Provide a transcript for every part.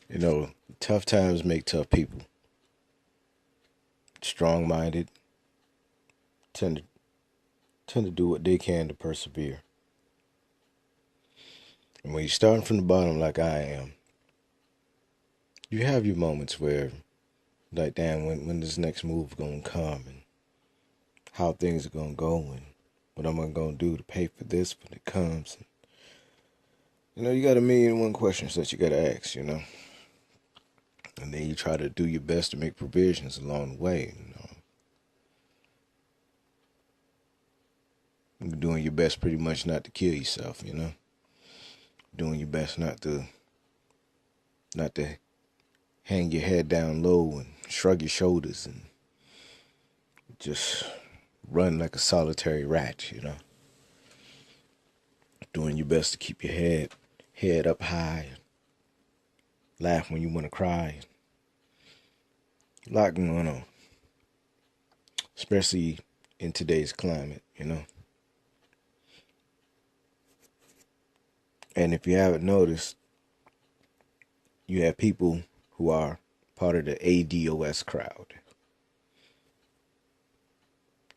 You know, tough times make tough people. Strong-minded tend to tend to do what they can to persevere. And when you're starting from the bottom like I am, you have your moments where, like, damn, when this next move gonna come and how things are gonna go and what am I gonna do to pay for this when it comes. And, you got a million and one questions that you gotta ask. And then you try to do your best to make provisions along the way. You're doing your best pretty much not to kill yourself. Doing your best not to hang your head down low and shrug your shoulders and just run like a solitary rat. Doing your best to keep your head up high, laugh when you want to cry. A lot going on, especially in today's climate. And if you haven't noticed, you have people who are part of the ADOS crowd,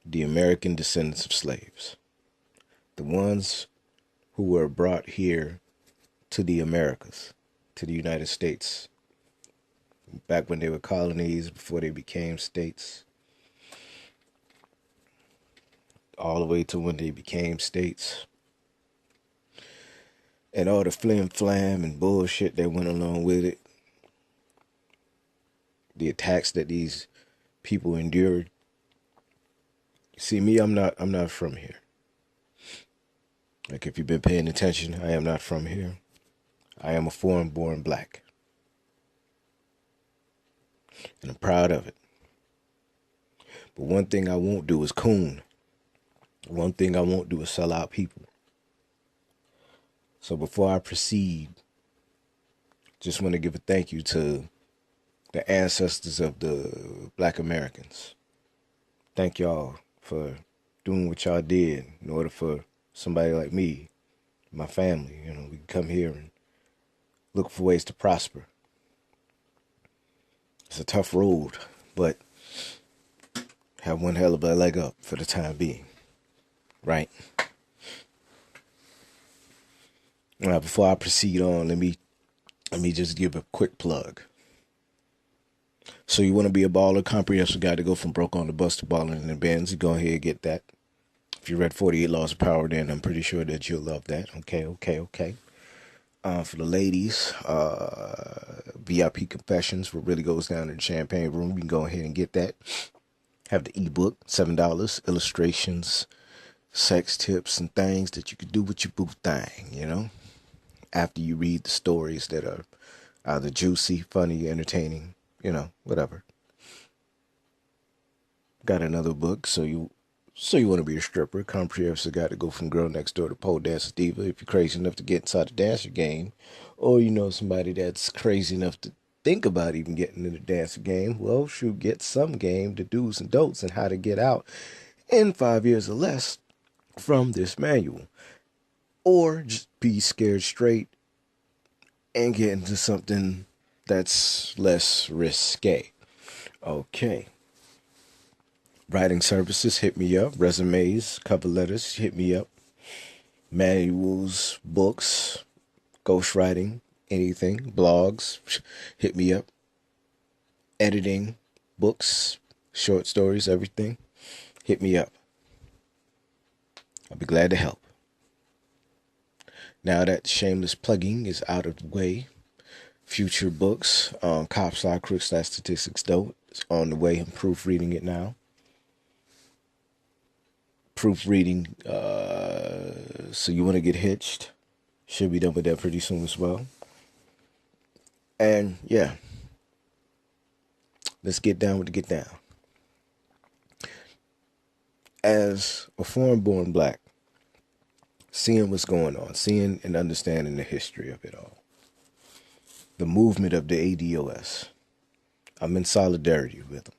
the American descendants of slaves, the ones who were brought here to the Americas, to the United States, back when they were colonies, before they became states, all the way to when they became states, and all the flim flam and bullshit that went along with it, the attacks that these people endured. See, me, I'm not from here. Like, if you've been paying attention, I am not from here. I am a foreign-born black, and I'm proud of it. But one thing I won't do is coon. One thing I won't do is sell out people. So before I proceed, just want to give a thank you to the ancestors of the black Americans. Thank y'all for doing what y'all did in order for somebody like me, my family, we can come here and look for ways to prosper. It's a tough road, but have one hell of a leg up for the time being, right? Now, before I proceed on, let me just give a quick plug. So you want to be a baller, comprehensive guy to go from broke on the bus to balling in the Benz, go ahead and get that. If you read 48 Laws of Power, then I'm pretty sure that you'll love that. Okay. For the ladies, VIP Confessions, what really goes down in the champagne room, you can go ahead and get that. Have the ebook, $7, illustrations, sex tips, and things that you could do with your boo thing, after you read the stories that are either juicy, funny, entertaining, whatever. Got another book, so you want to be a stripper, comprehensive guide to go from girl next door to pole dancer diva. If you're crazy enough to get inside the dancer game, or somebody that's crazy enough to think about even getting in the dancer game, well, shoot, get some game, the do's and don'ts, and how to get out in 5 years or less from this manual. Or just be scared straight and get into something that's less risque. Okay. Writing services, hit me up. Resumes, cover letters, hit me up. Manuals, books, ghostwriting, anything, blogs, hit me up. Editing, books, short stories, everything, hit me up. I'll be glad to help. Now that shameless plugging is out of the way, future books, Cops Lie, Crooks Lie, Statistics Don't, is on the way. I'm proofreading it now. Proofreading, so you want to get hitched. Should be done with that pretty soon as well. And yeah, let's get down with the get down. As a foreign-born black, seeing what's going on, seeing and understanding the history of it all, the movement of the ADOS, I'm in solidarity with them.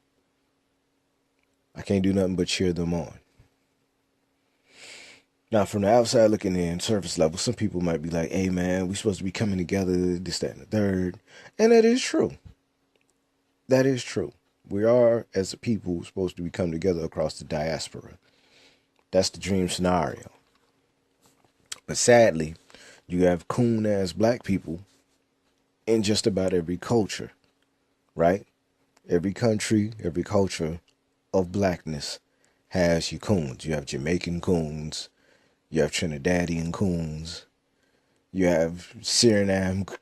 I can't do nothing but cheer them on. Now, from the outside looking in, surface level, some people might be like, hey, man, we supposed to be coming together, this, that, and the third. And that is true. That is true. We are, as a people, supposed to be coming together across the diaspora. That's the dream scenario. But sadly, you have coon-ass black people in just about every culture, right? Every country, every culture of blackness has your coons. You have Jamaican coons. You have Trinidadian coons. You have Suriname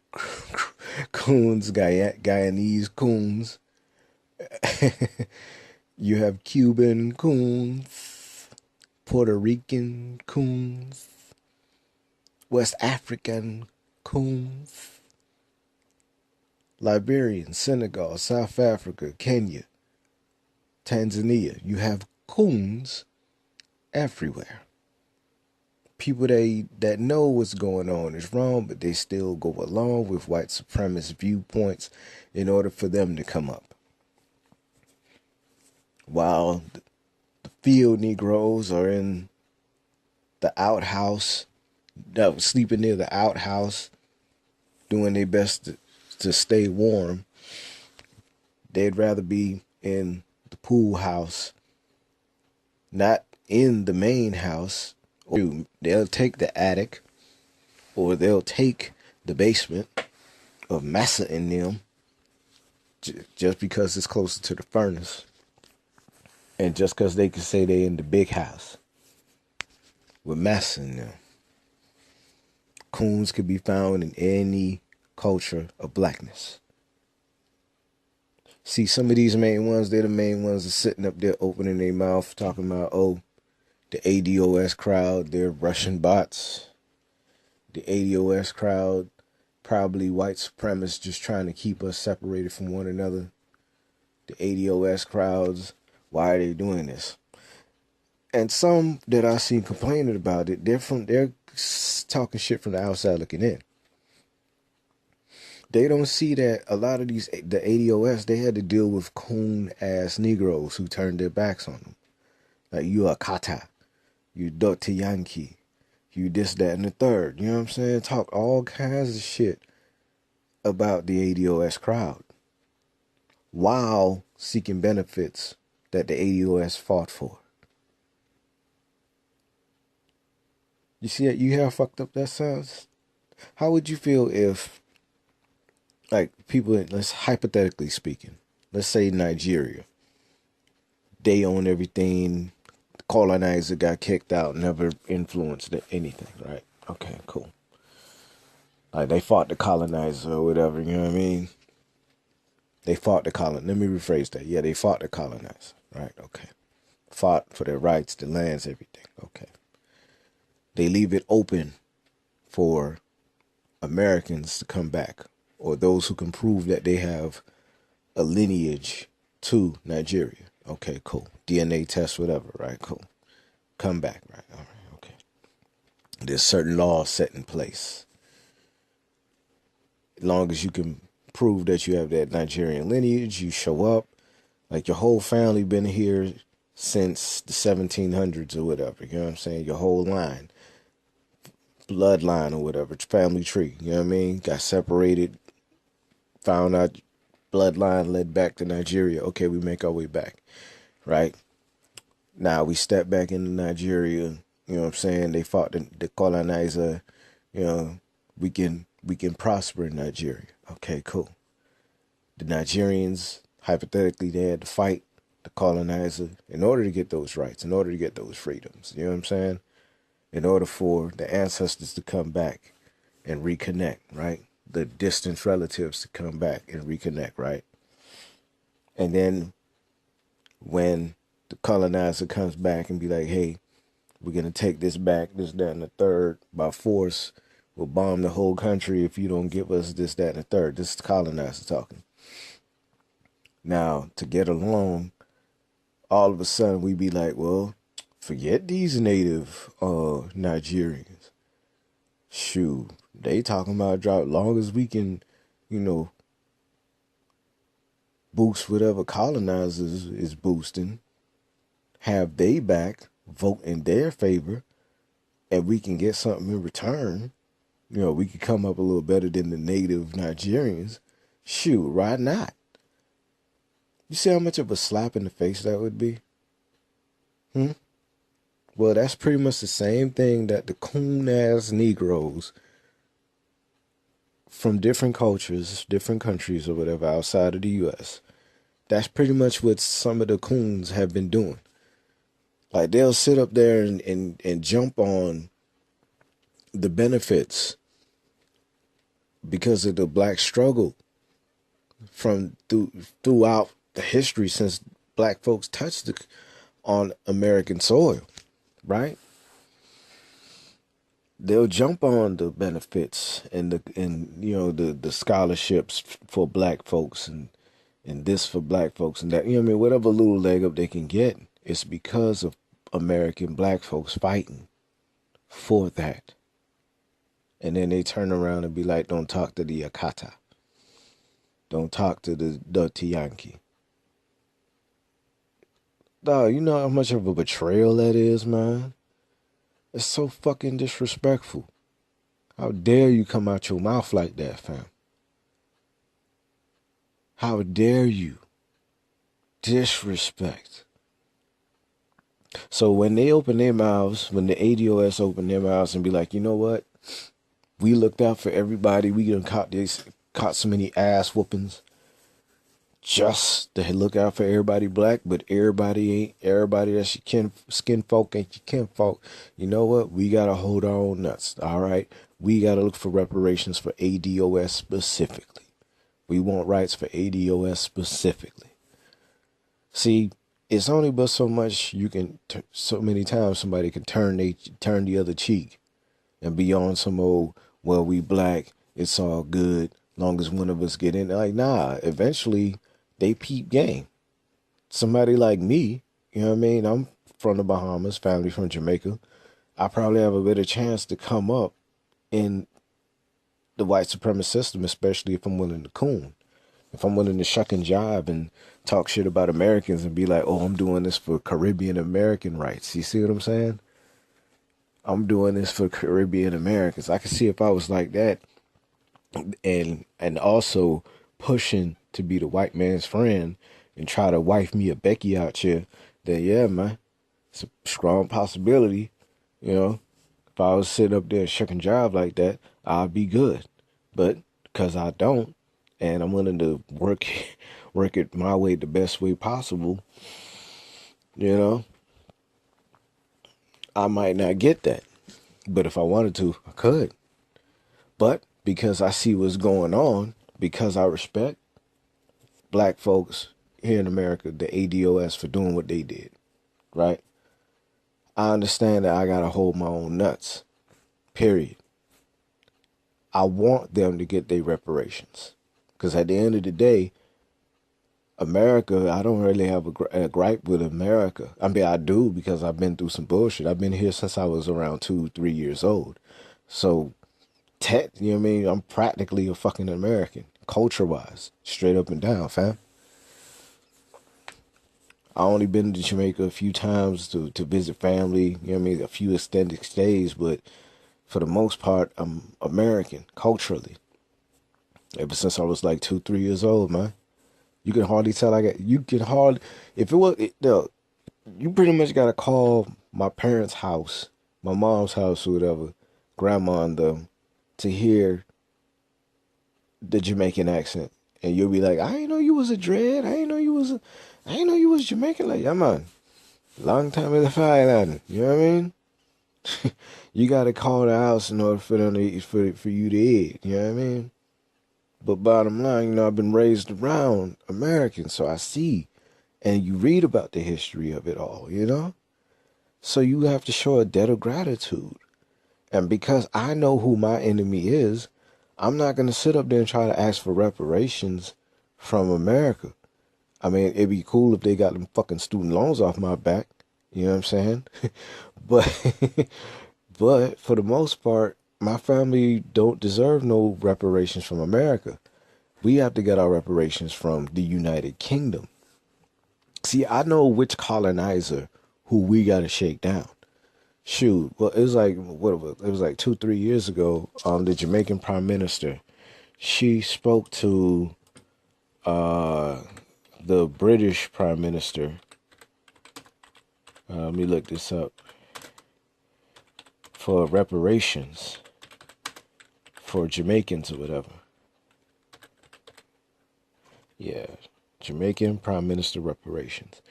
coons, Guyanese coons. You have Cuban coons, Puerto Rican coons, West African coons, Liberian, Senegal, South Africa, Kenya, Tanzania. You have coons everywhere. People that know what's going on is wrong, but they still go along with white supremacist viewpoints in order for them to come up. While the field Negroes are in the outhouse, sleeping near the outhouse, doing their best to stay warm, they'd rather be in the pool house, not in the main house. Or they'll take the attic, or they'll take the basement of massa in them just because it's closer to the furnace, and just because they can say they're in the big house with massa in them. Coons could be found in any culture of blackness. See, some of these main ones, they're the main ones that's sitting up there opening their mouth talking about, oh, the ADOS crowd, they're Russian bots. The ADOS crowd, probably white supremacists just trying to keep us separated from one another. The ADOS crowds, why are they doing this? And some that I seen complaining about it, they're talking shit from the outside looking in. They don't see that a lot of the ADOS, they had to deal with coon ass Negroes who turned their backs on them. Like, you a kata, you dirty Yankee, you this, that, and the third. You know what I'm saying? Talk all kinds of shit about the ADOS crowd while seeking benefits that the ADOS fought for. You see that? You hear how fucked up that sounds? How would you feel if, like, people, let's hypothetically speaking, let's say Nigeria, they own everything, the colonizer got kicked out, never influenced anything, right? Okay, cool. Like, they fought the colonizer or whatever, you know what I mean? They fought the colonizer. Let me rephrase that. Yeah, they fought the colonizer, right? Okay. Fought for their rights, the lands, everything. Okay. They leave it open for Americans to come back, or those who can prove that they have a lineage to Nigeria. Okay, cool. DNA test, whatever, right? Cool. Come back, right? All right, okay. There's certain laws set in place. As long as you can prove that you have that Nigerian lineage, you show up. Like, your whole family been here since the 1700s or whatever. You know what I'm saying? Your whole line, bloodline or whatever, family tree. You know what I mean? Got separated, found out bloodline led back to Nigeria. Okay, we make our way back, right? Now we step back into Nigeria. You know what I'm saying? They fought the colonizer. You know, we can prosper in Nigeria. Okay, cool. The Nigerians, hypothetically, they had to fight the colonizer in order to get those rights, in order to get those freedoms. You know what I'm saying? In order for the ancestors to come back and reconnect, right? The distant relatives to come back and reconnect, right? And then when the colonizer comes back and be like, hey, we're going to take this back, this, that, and the third, by force, we'll bomb the whole country if you don't give us this, that, and the third. This is the colonizer talking. Now, to get along, all of a sudden we be like, well, forget these native Nigerians. Shoot, they talking about drop. Long as we can, you know, boost whatever colonizers is boosting, have they back, vote in their favor, and we can get something in return, we could come up a little better than the native Nigerians. Shoot, why not? You see how much of a slap in the face that would be? Hmm? Well, that's pretty much the same thing that the coon ass Negroes from different cultures, different countries, or whatever outside of the U.S. That's pretty much what some of the coons have been doing. Like they'll sit up there and jump on the benefits because of the black struggle throughout the history since black folks touched on American soil, right? They'll jump on the benefits and the scholarships for black folks and this for black folks and that, whatever little leg up they can get. It's because of American black folks fighting for that. And then they turn around and be like, don't talk to the Akata. Don't talk to the dirty Yankee. Dog, you know how much of a betrayal that is, man? It's so fucking disrespectful. How dare you come out your mouth like that, fam? How dare you? Disrespect. So when they open their mouths, when the ADOS open their mouths and be like, you know what? We looked out for everybody. We done caught so many ass whoopings just to look out for everybody black, but everybody ain't. Everybody that's your skin folk ain't your kin folk. You know what? We got to hold our own nuts, all right? We got to look for reparations for ADOS specifically. We want rights for ADOS specifically. See, it's only but so much you can, so many times somebody can turn the other cheek and be on some old, well, we black, it's all good, long as one of us get in. Like, nah, eventually they peep game. Somebody like me, you know what I mean? I'm from the Bahamas, family from Jamaica. I probably have a better chance to come up in the white supremacist system, especially if I'm willing to coon. If I'm willing to shuck and jive and talk shit about Americans and be like, oh, I'm doing this for Caribbean American rights. You see what I'm saying? I'm doing this for Caribbean Americans. I can see if I was like that and also pushing to be the white man's friend and try to wife me a Becky out here, then yeah, man, it's a strong possibility, if I was sitting up there and shuck and jive like that, I'd be good. But because I don't, and I'm willing to work it my way the best way possible, I might not get that. But if I wanted to, I could. But because I see what's going on, because I respect black folks here in America, the ADOS, for doing what they did, right? I understand that I got to hold my own nuts, period. I want them to get their reparations. Because at the end of the day, America, I don't really have a gripe with America. I mean, I do because I've been through some bullshit. I've been here since I was around 2-3 years old. So, you know what I mean? I'm practically a fucking American, culture-wise, straight up and down, fam. I only been to Jamaica a few times to visit family, you know what I mean? A few extended stays, but for the most part, I'm American, culturally. Ever since I was like 2-3 years old, man. You can hardly tell if it was, you pretty much got to call my parents' house, my mom's house or whatever, grandma and them, to hear the Jamaican accent. And you'll be like, I didn't know you was a dread. I didn't know you was Jamaican. Like, yeah, man. Long time in the fire, man. You know what I mean? You got to call the house in order for them for you to eat. You know what I mean? But bottom line, I've been raised around Americans, so I see. And you read about the history of it all, So you have to show a debt of gratitude. And because I know who my enemy is, I'm not going to sit up there and try to ask for reparations from America. I mean, it'd be cool if they got them fucking student loans off my back. You know what I'm saying? But but for the most part, my family don't deserve no reparations from America. We have to get our reparations from the United Kingdom. See, I know which colonizer who we got to shake down. Shoot, well, it was like it was like 2, 3 years ago. The Jamaican Prime Minister, she spoke to uh the British Prime Minister. Let me look this up for reparations for Jamaicans or whatever. Yeah, Jamaican Prime Minister reparations.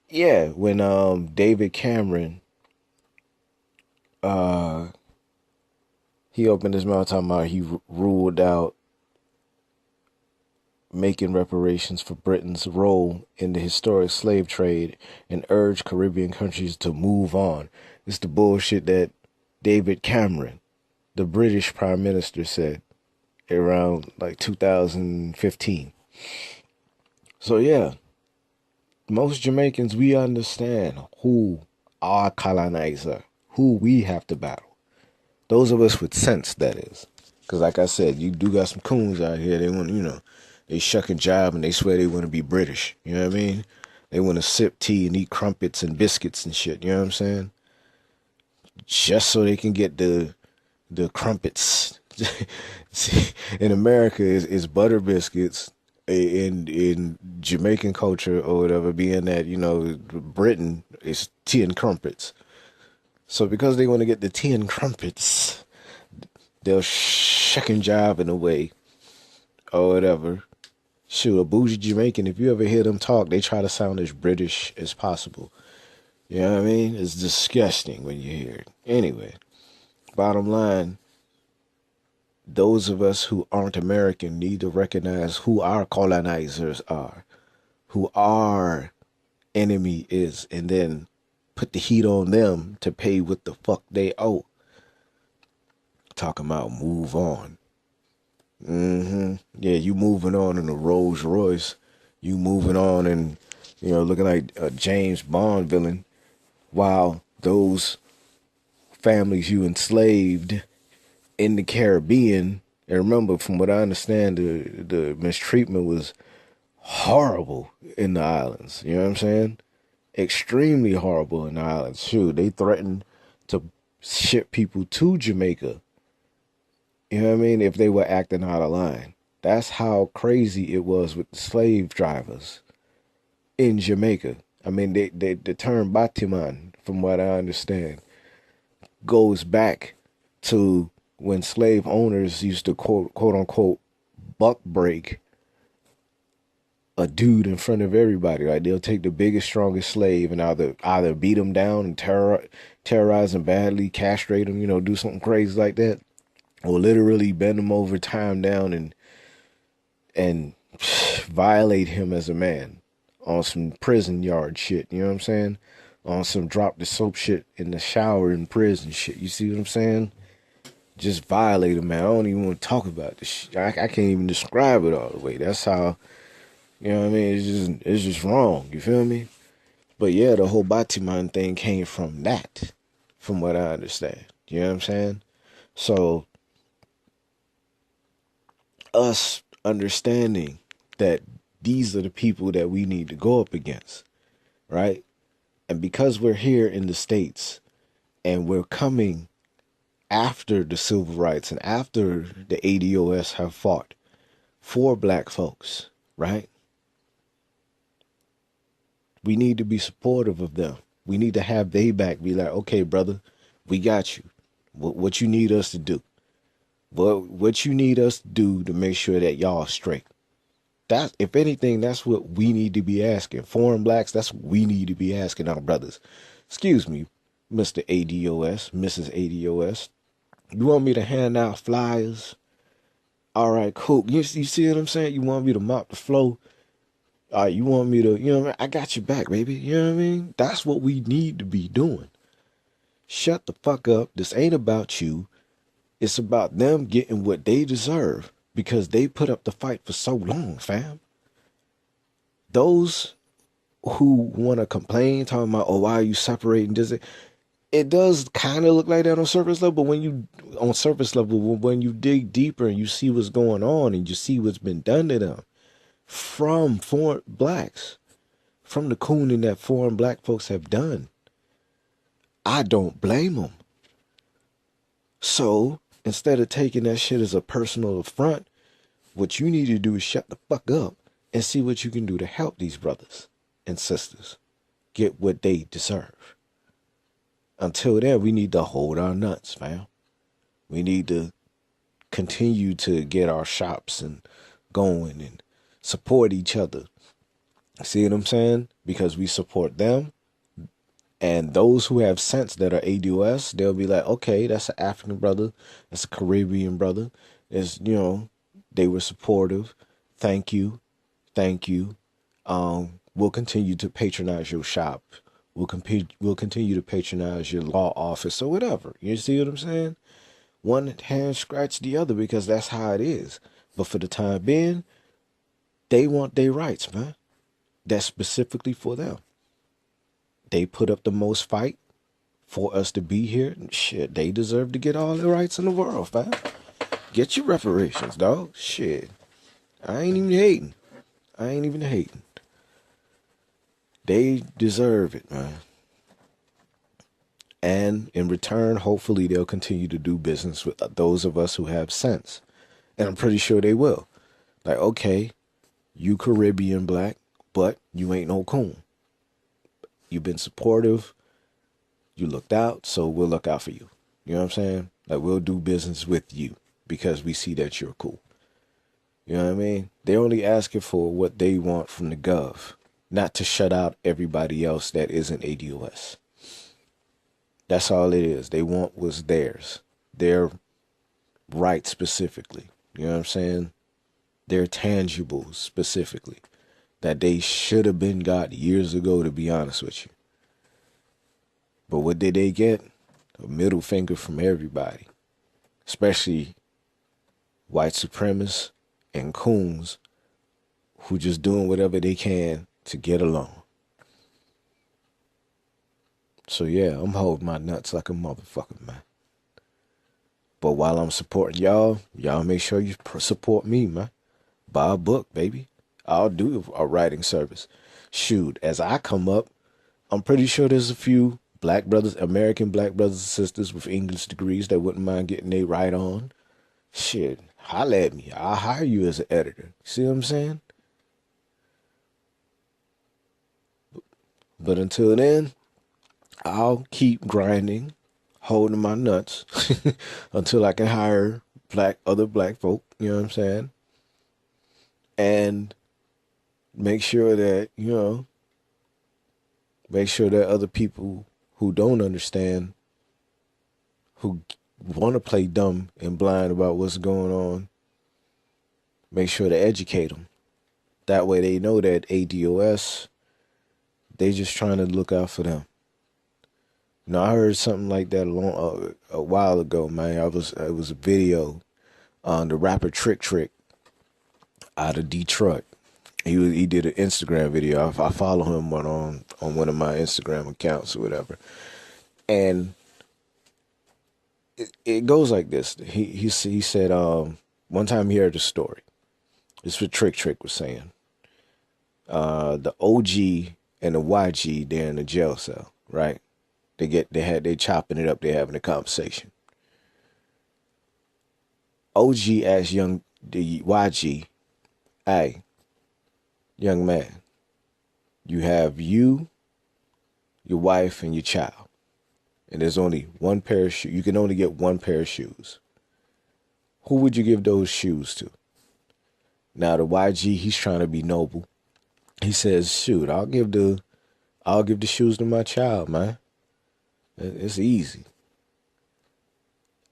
Yeah, when David Cameron uh he opened his mouth talking about he ruled out making reparations for Britain's role in the historic slave trade and urged Caribbean countries to move on. It's the bullshit that David Cameron, the British Prime Minister, said around like 2015. So yeah, most Jamaicans, we understand who our colonizer, who we have to battle. Those of us with sense, that is. Because like I said, you do got some coons out here, they want, they shuck and jive and they swear they want to be British. You know what I mean? They want to sip tea and eat crumpets and biscuits and shit. You know what I'm saying? Just so they can get the crumpets. See, in America, is butter biscuits. In Jamaican culture or whatever, being that, Britain is tea and crumpets. So because they want to get the tea and crumpets, they'll shuck and jive in a way or whatever. Shoot, a bougie Jamaican, if you ever hear them talk, they try to sound as British as possible. You know what I mean? It's disgusting when you hear it. Anyway, bottom line, those of us who aren't American need to recognize who our colonizers are, who our enemy is, and then put the heat on them to pay what the fuck they owe. Talking about move on. Yeah, you moving on in a Rolls Royce. You moving on and, looking like a James Bond villain, while those families you enslaved in the Caribbean, and remember, from what I understand, the mistreatment was horrible in the islands. You know what I'm saying? Extremely horrible in the islands. Shoot, they threatened to ship people to Jamaica. You know what I mean? If they were acting out of line. That's how crazy it was with the slave drivers in Jamaica. I mean, the term Batiman, from what I understand, goes back to when slave owners used to quote unquote buck break a dude in front of everybody. Like, they'll take the biggest, strongest slave and either beat him down and terrorize him badly, castrate him, do something crazy like that, or literally bend him over, tie him down, and violate him as a man on some prison yard shit. You know what I'm saying? On some drop the soap shit in the shower in prison shit. You see what I'm saying? Just violate him, man. I don't even want to talk about this shit. I can't even describe it all the way. That's how, you know what I mean? It's just wrong. You feel me? But yeah, the whole Batiman thing came from that, from what I understand. You know what I'm saying? So us understanding that these are the people that we need to go up against, right? And because we're here in the States and we're coming after the civil rights and after the ADOS have fought for black folks, right? We need to be supportive of them. We need to have they back, be like, okay, brother, we got you. What you need us to do? What you need us to do to make sure that y'all straight? That, if anything, that's what we need to be asking. Foreign blacks, that's what we need to be asking our brothers. Excuse me, Mr. ADOS, Mrs. ADOS. You want me to hand out flyers? All right, cool. You see what I'm saying? You want me to mop the floor? All right, you want me to, I got your back, baby. You know what I mean? That's what we need to be doing. Shut the fuck up. This ain't about you. It's about them getting what they deserve because they put up the fight for so long, fam. Those who want to complain, talking about, oh, why are you separating? It does kind of look like that on surface level, but when you dig deeper and you see what's going on and you see what's been done to them from foreign blacks, from the cooning that foreign black folks have done, I don't blame them. So instead of taking that shit as a personal affront, what you need to do is shut the fuck up and see what you can do to help these brothers and sisters get what they deserve. Until then, we need to hold our nuts, fam. We need to continue to get our shops and going and support each other. See what I'm saying? Because we support them. And those who have sense that are ADOS, they'll be like, okay, that's an African brother. That's a Caribbean brother. It's, they were supportive. Thank you. Thank you. We'll continue to patronize your shop. We'll continue to patronize your law office or whatever. You see what I'm saying? One hand scratch the other because that's how it is. But for the time being, they want their rights, man. That's specifically for them. They put up the most fight for us to be here. Shit, they deserve to get all the rights in the world, fam. Get your reparations, dog. Shit. I ain't even hating. They deserve it, man. And in return, hopefully they'll continue to do business with those of us who have sense. And I'm pretty sure they will. Like, okay, you Caribbean black, but you ain't no coon. You've been supportive. You looked out, so we'll look out for you. You know what I'm saying? Like, we'll do business with you because we see that you're cool. You know what I mean? They're only asking for what they want from the gov, not to shut out everybody else that isn't ADOS. That's all it is. They want what's theirs. Their right specifically. You know what I'm saying? Their tangibles specifically. That they should have been got years ago, to be honest with you. But what did they get? A middle finger from everybody. Especially white supremacists and coons who just doing whatever they can to get along. So yeah, I'm holding my nuts like a motherfucker, man. But while I'm supporting y'all make sure you support me, man. Buy a book, baby. I'll do a writing service. Shoot, as I come up, I'm pretty sure there's a few black brothers, American black brothers and sisters with English degrees that wouldn't mind getting their right on. Shit, holla at me. I'll hire you as an editor. See what I'm saying? But until then, I'll keep grinding, holding my nuts until I can hire other black folk, you know what I'm saying? And make sure that, make sure that other people who don't understand, who want to play dumb and blind about what's going on, make sure to educate them. That way they know that ADOS, they just trying to look out for them. I heard something like that a while ago, man. It was a video on the rapper Trick out of Detroit. He did an Instagram video. I follow him on one of my Instagram accounts or whatever. And it goes like this. He said one time he heard a story. This is what Trick was saying. The OG and the YG, they're in the jail cell, right? They chopping it up, they're having a conversation. OG asked the YG, hey, young man, you have you, your wife, and your child. And there's only one pair of shoes. You can only get one pair of shoes. Who would you give those shoes to? Now the YG, he's trying to be noble. He says, shoot, I'll give the shoes to my child, man. It's easy.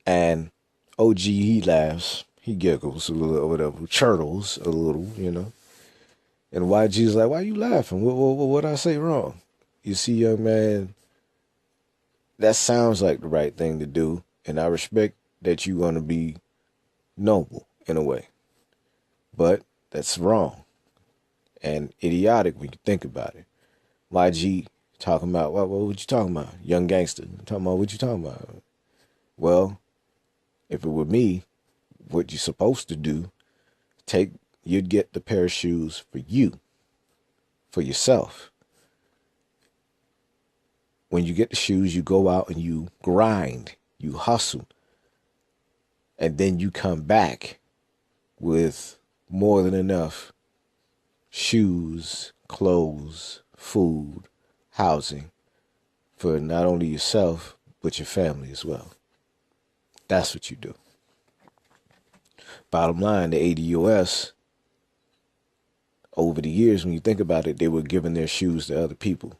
And OG, he laughs. He giggles a little or whatever. Chortles a little, And YG's like, why you laughing? What I say wrong? You see, young man, that sounds like the right thing to do. And I respect that you want to be noble in a way. But that's wrong and idiotic when you think about it. YG talking about, what you talking about? Young gangster. Talking about what you talking about? Well, if it were me, what you supposed to do, you'd get the pair of shoes for you, for yourself. when you get the shoes, you go out and you grind, you hustle, and then you come back with more than enough shoes, clothes, food, housing for not only yourself, but your family as well. That's what you do. Bottom line, the ADOS, over the years, when you think about it, they were giving their shoes to other people,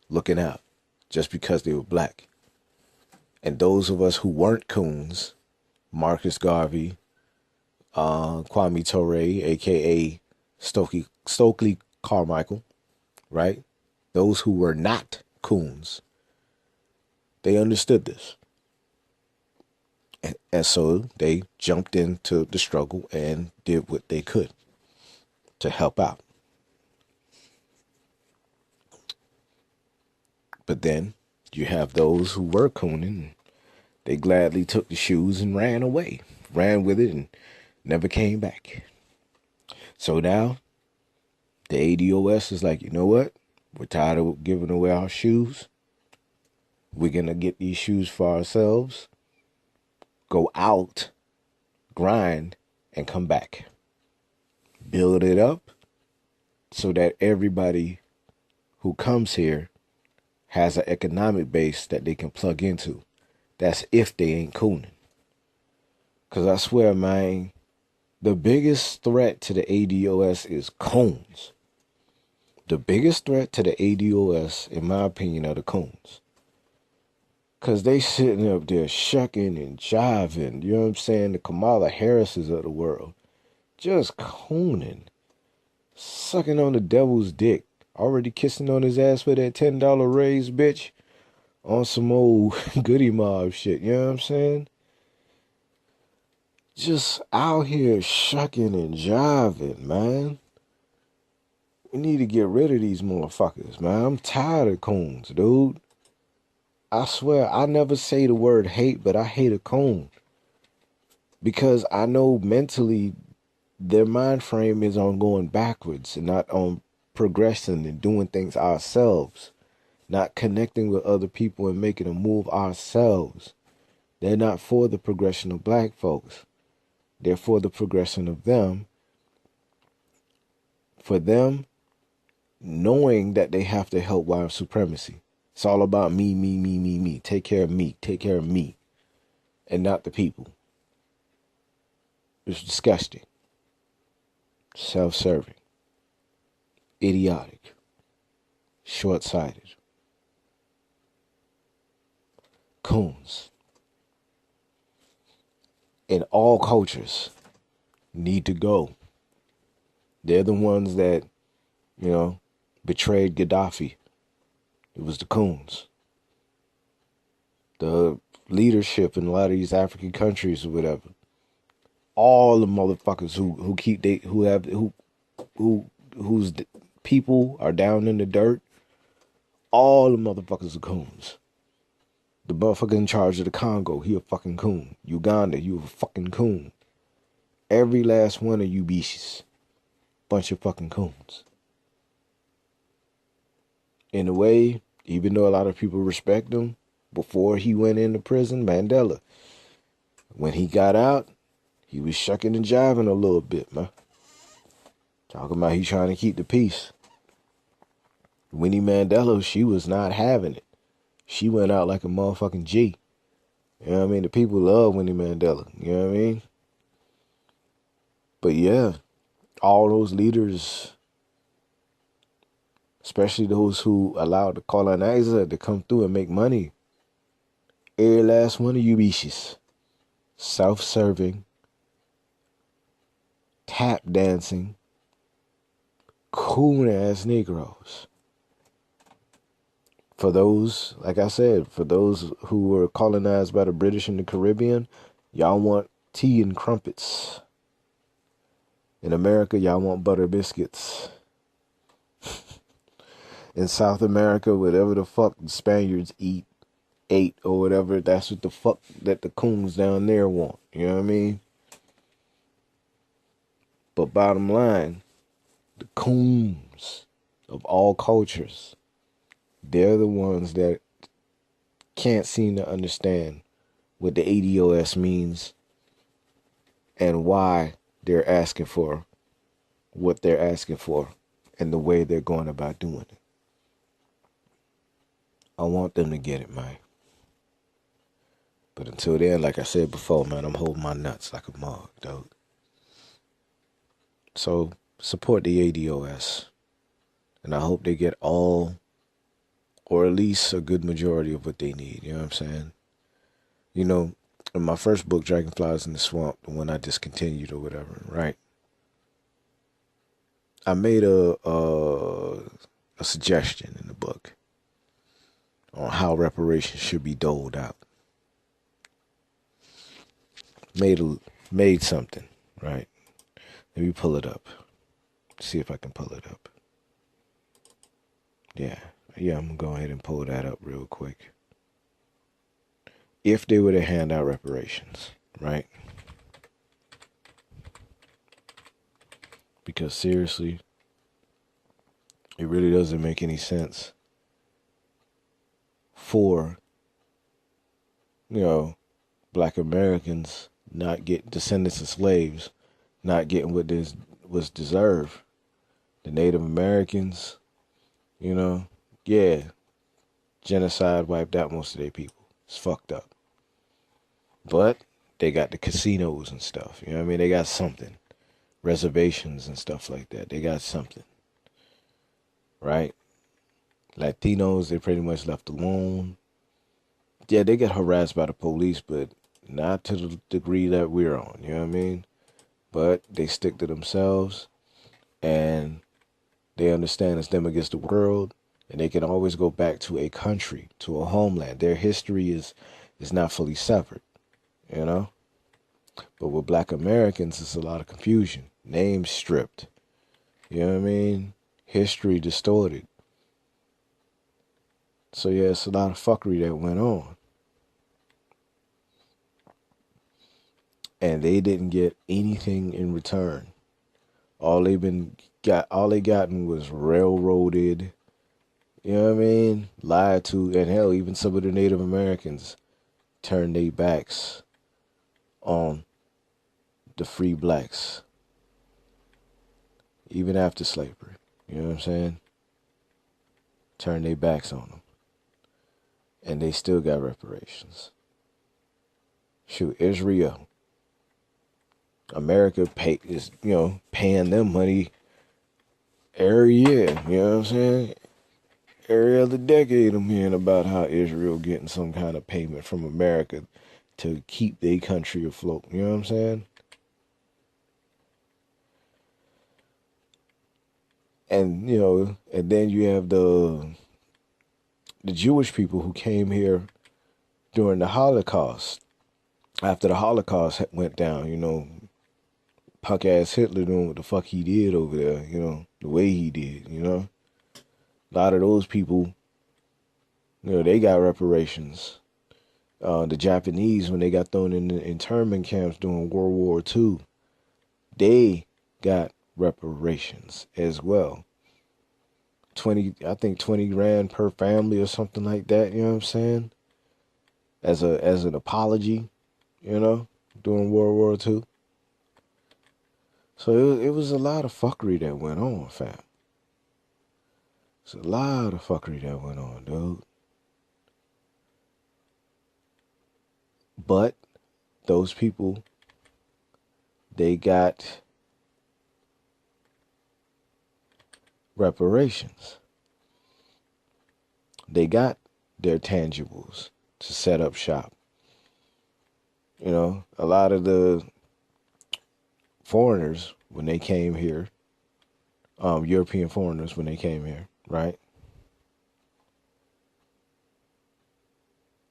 looking out, just because they were black. And those of us who weren't coons, Marcus Garvey, Kwame Ture, a.k.a. Stokely Carmichael, right? Those who were not coons, they understood this. And so they jumped into the struggle and did what they could to help out. But then you have those who were cooning. They gladly took the shoes and ran away, ran with it and never came back. So now the ADOS is like, you know what? We're tired of giving away our shoes. We're going to get these shoes for ourselves, go out, grind, and come back. Build it up so that everybody who comes here has an economic base that they can plug into. That's if they ain't cooning. Because I swear, man, the biggest threat to the ADOS is coons. The biggest threat to the ADOS, in my opinion, are the coons. Because they sitting up there shucking and jiving, you know what I'm saying? The Kamala Harrises of the world. Just cooning. Sucking on the devil's dick. Already kissing on his ass for that $10 raise, bitch. On some old goody mob shit, you know what I'm saying? Just out here shucking and jiving, man. We need to get rid of these motherfuckers, man. I'm tired of coons, dude. I swear, I never say the word hate, but I hate a coon. Because I know mentally their mind frame is on going backwards and not on progressing and doing things ourselves. Not connecting with other people and making a move ourselves. They're not for the progression of black folks. They're for the progression of them. For them, knowing that they have to help white supremacy. It's all about me, me, me, me, me. Take care of me. Take care of me. And not the people. It's disgusting. Self-serving. Idiotic. Short-sighted. Coons. In all cultures need to go. They're the ones that, betrayed Gaddafi. It was the coons. The leadership in a lot of these African countries or whatever. All the motherfuckers whose people are down in the dirt. All the motherfuckers are coons. The motherfucker in charge of the Congo, he a fucking coon. Uganda, you a fucking coon. Every last one of you bitches. Bunch of fucking coons. In a way, even though a lot of people respect him, before he went into prison, Mandela, when he got out, he was shucking and jiving a little bit, man. Talking about he trying to keep the peace. Winnie Mandela, she was not having it. She went out like a motherfucking G. You know what I mean? The people love Winnie Mandela. You know what I mean? But yeah, all those leaders, especially those who allowed the colonizer to come through and make money. Every last one of you bitches. Self-serving. Tap dancing. Coon-ass Negroes. For those, like I said, for those who were colonized by the British in the Caribbean, y'all want tea and crumpets. In America, y'all want butter biscuits. In South America, whatever the fuck the Spaniards ate or whatever, that's what the fuck that the coons down there want. You know what I mean? But bottom line, the coons of all cultures, they're the ones that can't seem to understand what the ADOS means and why they're asking for what they're asking for and the way they're going about doing it. I want them to get it, man. But until then, like I said before, man, I'm holding my nuts like a mug, dog. So support the ADOS. And I hope they get all, or at least a good majority of what they need. You know what I'm saying? You know, in my first book, Dragonflies in the Swamp, the one I discontinued or whatever, right? I made a suggestion in the book on how reparations should be doled out. Made something, right? Let me pull it up. See if I can pull it up. Yeah, I'm gonna go ahead and pull that up real quick. If they were to hand out reparations, right? Because seriously, it really doesn't make any sense for, black Americans not get descendants of slaves not getting what this was deserved. The Native Americans, yeah, genocide wiped out most of their people. It's fucked up. But they got the casinos and stuff. You know what I mean? They got something. Reservations and stuff like that. They got something. Right? Latinos, they pretty much left alone. Yeah, they get harassed by the police, but not to the degree that we're on. You know what I mean? But they stick to themselves, and they understand it's them against the world, and they can always go back to a country, to a homeland. Their history is not fully severed, But with black Americans, it's a lot of confusion. Names stripped. You know what I mean? History distorted. So yeah, it's a lot of fuckery that went on. And they didn't get anything in return. All they gotten was railroaded, you know what I mean? Lied to, and hell, even some of the Native Americans turned their backs on the free blacks. Even after slavery, you know what I'm saying? Turned their backs on them. And they still got reparations. Shoot, Israel. America is paying them money every year, you know what I'm saying? Every other decade I'm hearing about how Israel getting some kind of payment from America to keep their country afloat, you know what I'm saying? And, and then you have the Jewish people who came here during the Holocaust. After the Holocaust went down, punk ass Hitler doing what the fuck he did over there, the way he did, A lot of those people, they got reparations. The Japanese, when they got thrown in the internment camps during World War II, they got reparations as well. 20 grand per family or something like that, you know what I'm saying? As an apology, during World War II. So it was a lot of fuckery that went on, fam. It's a lot of fuckery that went on, dude. But those people, they got reparations. They got their tangibles to set up shop. A lot of the foreigners, when they came here, European foreigners, when they came here, right?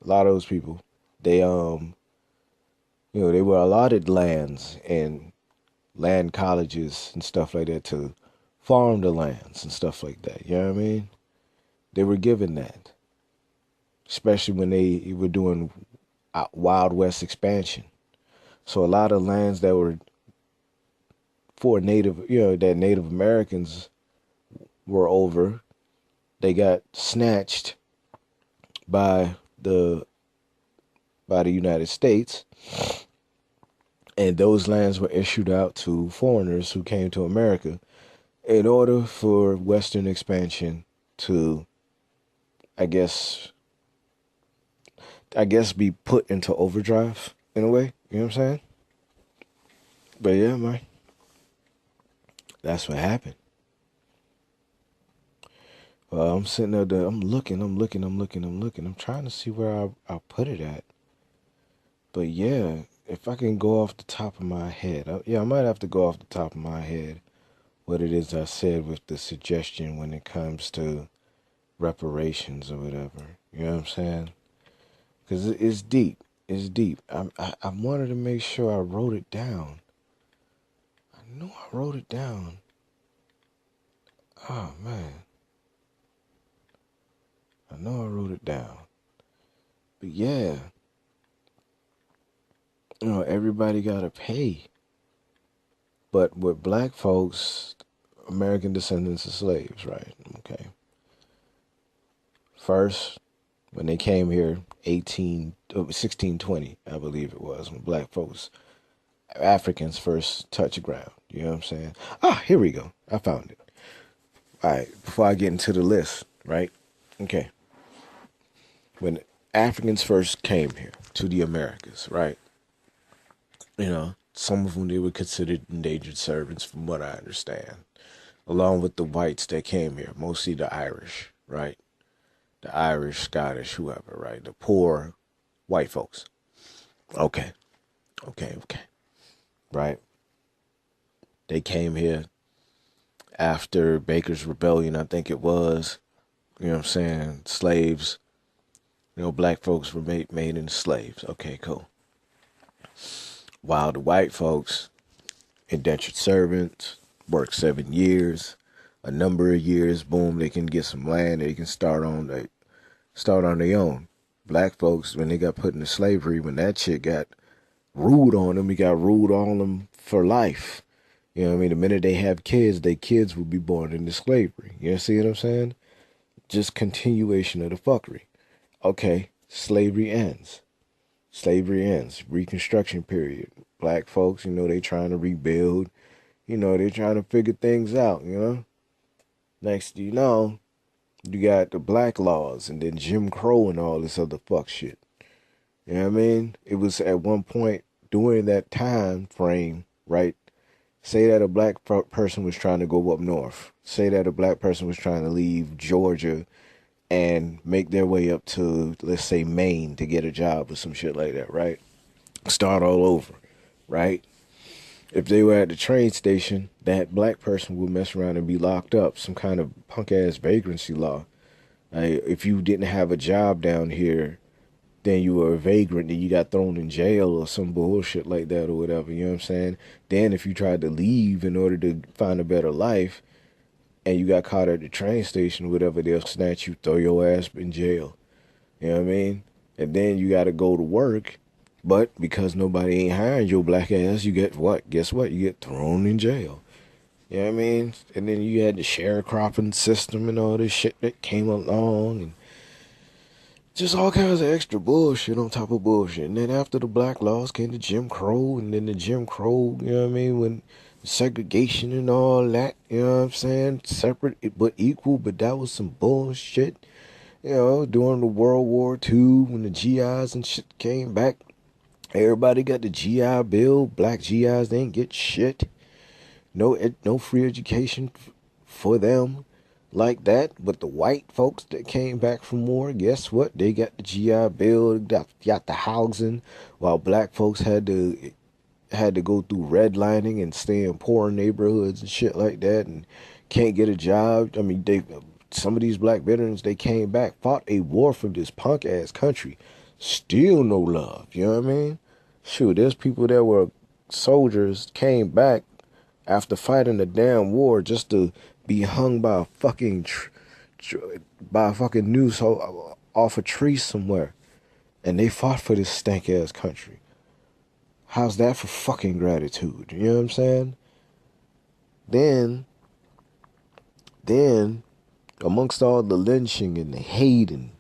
A lot of those people, they they were allotted lands and land colleges and stuff like that to farm the lands and stuff like that. You know what I mean? They were given that, especially when they were doing Wild West expansion. So a lot of lands that were for Native, that Native Americans were over, they got snatched by the by the United States, and those lands were issued out to foreigners who came to America in order for Western expansion to, I guess, be put into overdrive in a way. You know what I'm saying? But yeah, man, that's what happened. I'm sitting there, I'm looking. I'm trying to see where I'll put it at. But yeah, if I can go off the top of my head, I might have to go off the top of my head what it is I said with the suggestion when it comes to reparations or whatever. You know what I'm saying? Because it's deep. It's deep. I wanted to make sure I wrote it down. I know I wrote it down. Oh, man. I know I wrote it down. But yeah, everybody got to pay. But with black folks, American descendants of slaves, right? Okay. First, when they came here, 1620, I believe it was, when black folks, Africans first touched ground. You know what I'm saying? Ah, here we go. I found it. All right, before I get into the list, right? Okay. When Africans first came here to the Americas, right? Some of them, they were considered endangered servants, from what I understand, along with the whites that came here, mostly the Irish, right? The Irish, Scottish, whoever, right? The poor white folks. Okay. Right? They came here after Baker's Rebellion, I think it was. You know what I'm saying? Slaves. Black folks were made into slaves. Okay, cool. While the white folks, indentured servants, work 7 years, a number of years, boom, they can get some land, they can start on their own. Black folks, when they got put into slavery, when that shit got ruled on them, he got ruled on them for life. You know what I mean? The minute they have kids, their kids will be born into slavery. You see what I'm saying? Just continuation of the fuckery. Okay, slavery ends. Reconstruction period. Black folks, they trying to rebuild. They trying to figure things out, Next you know, you got the black laws and then Jim Crow and all this other fuck shit. You know what I mean? It was at one point during that time frame, right? Say that a black person was trying to go up north. Say that a black person was trying to leave Georgia and make their way up to, let's say, Maine to get a job or some shit like that, right? Start all over, right? If they were at the train station, that black person would mess around and be locked up. Some kind of punk-ass vagrancy law. If you didn't have a job down here, then you were a vagrant and you got thrown in jail or some bullshit like that or whatever, you know what I'm saying? Then if you tried to leave in order to find a better life and you got caught at the train station or whatever, they'll snatch you, throw your ass in jail. You know what I mean? And then you got to go to work, but because nobody ain't hiring your black ass, you get what? Guess what? You get thrown in jail. You know what I mean? And then you had the sharecropping system and all this shit that came along and just all kinds of extra bullshit on top of bullshit. And then after the black laws came the Jim Crow, and then the Jim Crow, you know what I mean, when segregation and all that, you know what I'm saying? Separate but equal, but that was some bullshit. During the World War II, when the GIs and shit came back, everybody got the GI Bill. Black GIs, they ain't get shit. No free education for them like that. But the white folks that came back from war, guess what? They got the GI Bill, got the housing, while black folks had to go through redlining and stay in poor neighborhoods and shit like that, and can't get a job. I mean, some of these black veterans, they came back, fought a war for this punk ass country, still no love. You know what I mean? Shoot, there's people that were soldiers, came back after fighting the damn war just to be hung by a fucking noose off a tree somewhere, and they fought for this stank ass country. How's that for fucking gratitude? You know what I'm saying? Then, amongst all the lynching and the hating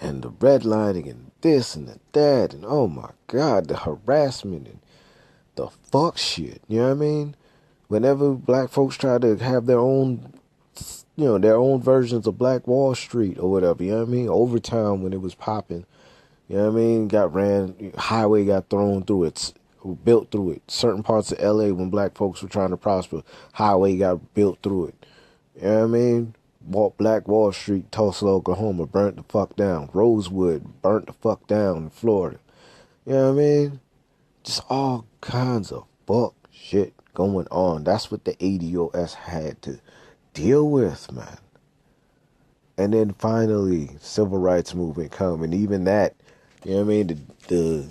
and the redlining and this and that, and oh my God, the harassment and the fuck shit. You know what I mean? Whenever black folks try to have their own, their own versions of Black Wall Street or whatever, you know what I mean? Overtown when it was popping, you know what I mean? Got ran, highway got thrown through it, built through it. Certain parts of LA when black folks were trying to prosper, highway got built through it. You know what I mean? Black Wall Street, Tulsa, Oklahoma, burnt the fuck down. Rosewood, burnt the fuck down in Florida. You know what I mean? Just all kinds of fuck shit going on. That's what the ADOS had to deal with, man. And then finally, civil rights movement come, and even that, you know what I mean? The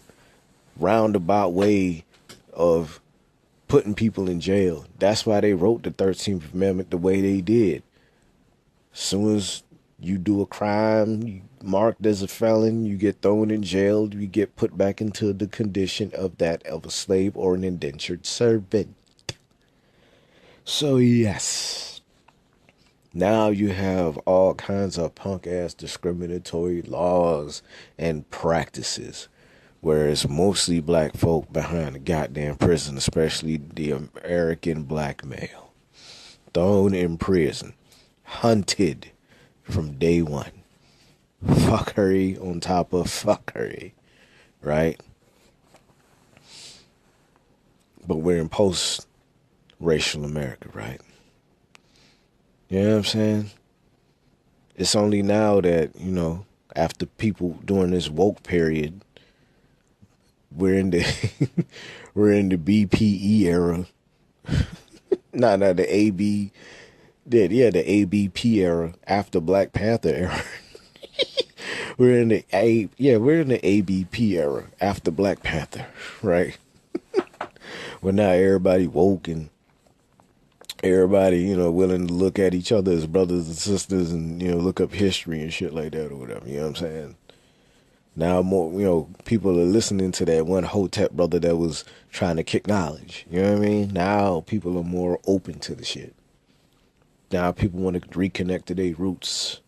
roundabout way of putting people in jail. That's why they wrote the 13th Amendment the way they did. As soon as you do a crime, you marked as a felon, you get thrown in jail, you get put back into the condition of that of a slave or an indentured servant. So yes, now you have all kinds of punk-ass discriminatory laws and practices, where it's mostly black folk behind the goddamn prison, especially the American black male. Thrown in prison. Hunted from day one. Fuckery on top of fuckery. Right? But we're in post-racial America, right? You know what I'm saying? It's only now that, after people during this woke period, we're in the we're in the BPE era. Not the AB. The ABP era after Black Panther era. we're in the ABP era after Black Panther, right? Where now everybody woke and everybody, willing to look at each other as brothers and sisters and, look up history and shit like that or whatever, you know what I'm saying? Now more, people are listening to that one Hotep brother that was trying to kick knowledge, you know what I mean? Now people are more open to the shit. Now people want to reconnect to their roots.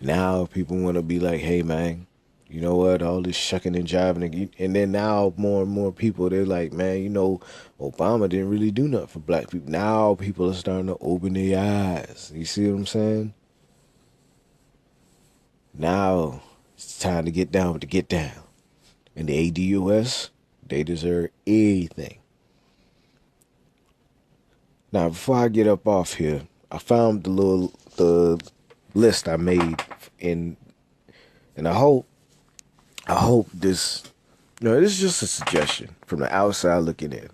Now people want to be like, hey, man, you know what? All this shucking and jiving. And then now more and more people, they're like, man, Obama didn't really do nothing for black people. Now people are starting to open their eyes. You see what I'm saying? Now it's time to get down with the get down. And the ADOS, they deserve anything. Now, before I get up off here, I found the list I made and I hope this, this is just a suggestion from the outside looking in.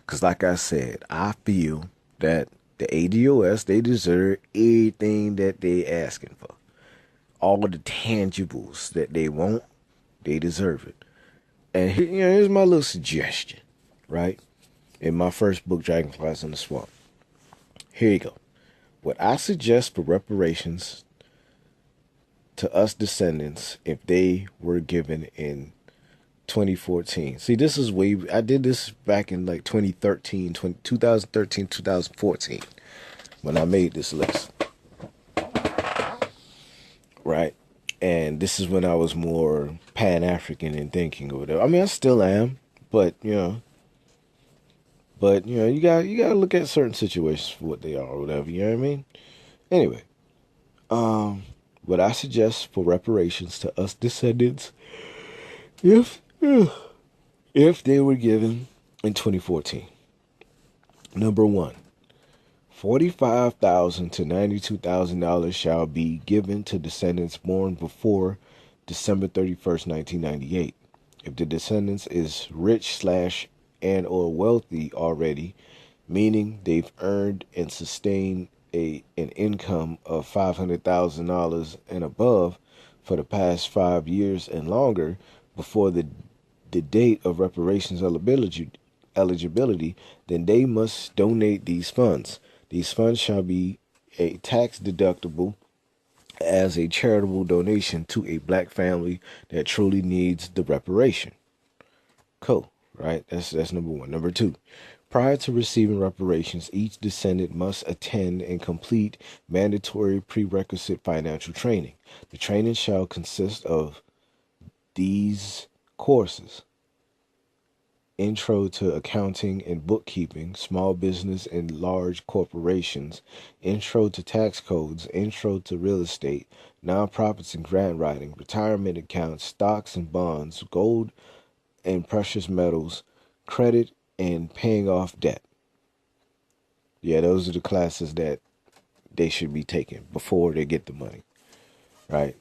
Because like I said, I feel that the ADOS, they deserve everything that they asking for. All of the tangibles that they want, they deserve it. And here's my little suggestion, right? In my first book, Dragonflies in the Swamp. Here you go. What I suggest for reparations to us descendants if they were given in 2014. See, this is I did this back in like 2013, 2014 when I made this list. Right? And this is when I was more Pan-African in thinking or whatever. I mean, I still am, but, you gotta look at certain situations for what they are or whatever, you know what I mean? Anyway, what I suggest for reparations to us descendants, if they were given in 2014. Number one, $45,000 to $92,000 shall be given to descendants born before December 31st, 1998. If the descendants is rich / and or wealthy already, meaning they've earned and sustained an income of $500,000 and above for the past 5 years and longer before the date of reparations eligibility, then they must donate these funds. These funds shall be a tax deductible as a charitable donation to a black family that truly needs the reparation. Cool, right? That's number one. Number two, Prior to receiving reparations, each descendant must attend and complete mandatory prerequisite financial training. The training shall consist of these courses: Intro to Accounting and Bookkeeping, Small Business and Large Corporations, Intro to Tax Codes, Intro to Real Estate, Nonprofits and Grant Writing, Retirement Accounts, Stocks and Bonds, Gold and Precious Metals, Credit, and Paying Off Debt. Yeah, those are the classes that they should be taking before they get the money, right?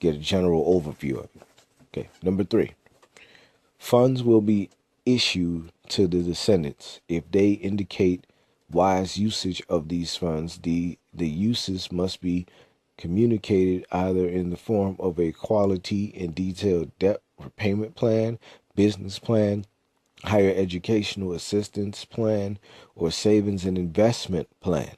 Get a general overview of it. Okay, number 3. Funds will be issued to the descendants. If they indicate wise usage of these funds, the uses must be communicated either in the form of a quality and detailed debt repayment plan, business plan, higher educational assistance plan, or savings and investment plan.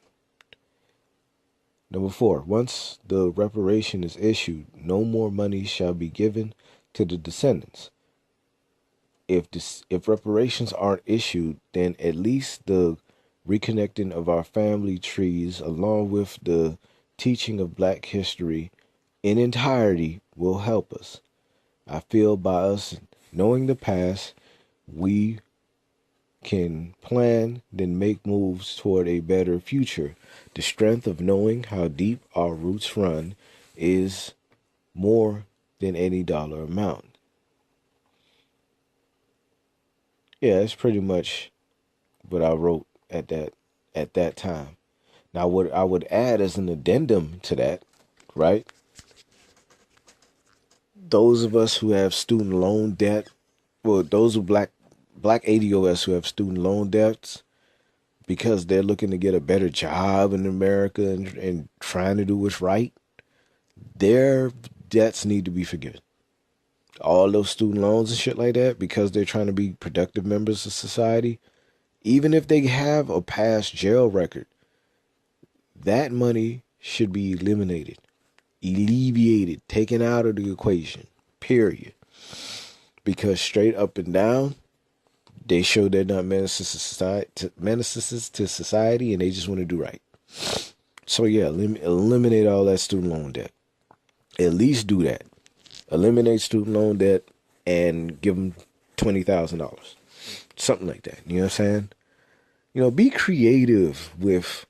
Number 4, once the reparation is issued, no more money shall be given to the descendants. If reparations aren't issued, then at least the reconnecting of our family trees, along with the teaching of Black history in entirety, will help us. I feel by us knowing the past, we can plan, then make moves toward a better future. The strength of knowing how deep our roots run is more than any dollar amount. Yeah, that's pretty much what I wrote at that time. Now, what I would add as an addendum to that, right? Those of us who have student loan debt, well, those who black ADOS who have student loan debts because they're looking to get a better job in America and trying to do what's right, their debts need to be forgiven. All those student loans and shit like that, because they're trying to be productive members of society, even if they have a past jail record, that money should be eliminated, alleviated, taken out of the equation, period. Because straight up and down, they show they're not menaces to society, and they just want to do right. So yeah, eliminate all that student loan debt. At least do that. Eliminate student loan debt and give them $20,000, something like that. You know what I'm saying? Be creative with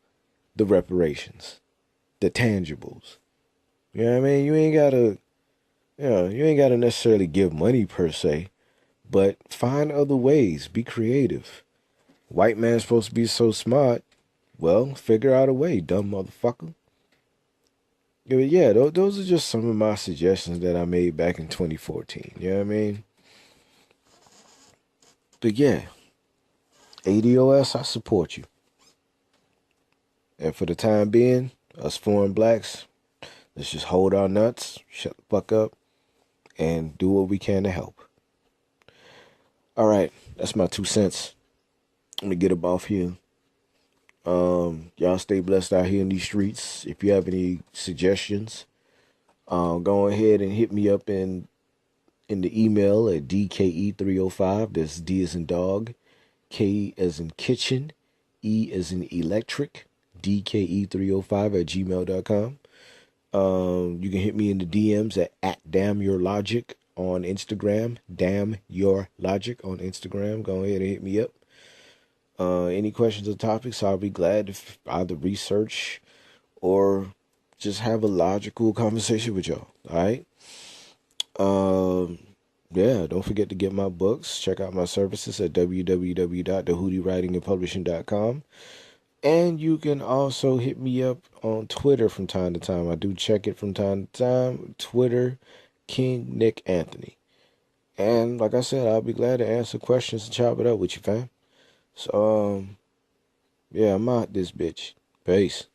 the reparations, the tangibles. You know what I mean? You ain't gotta necessarily give money per se, but find other ways. Be creative. White man's supposed to be so smart. Well, figure out a way, dumb motherfucker. Yeah, those are just some of my suggestions that I made back in 2014. You know what I mean? But yeah, ADOS, I support you. And for the time being, us foreign blacks, let's just hold our nuts, shut the fuck up, and do what we can to help. All right, that's my 2 cents. Let me get up off here. Y'all stay blessed out here in these streets. If you have any suggestions, go ahead and hit me up in the email at DKE305. That's D as in dog, K as in kitchen, E as in electric, DKE305 @gmail.com. You can hit me in the DMs at damnyourlogic on Instagram. Damnyourlogic on Instagram. Go ahead and hit me up. Any questions or topics, I'll be glad to either research or just have a logical conversation with y'all. All right. Yeah, don't forget to get my books. Check out my services at www.thehoodiewritingandpublishing.com. And you can also hit me up on Twitter from time to time. I do check it from time to time. Twitter, King Nick Anthony. And like I said, I'll be glad to answer questions and chop it up with you, fam. So, yeah, I'm out this bitch. Peace.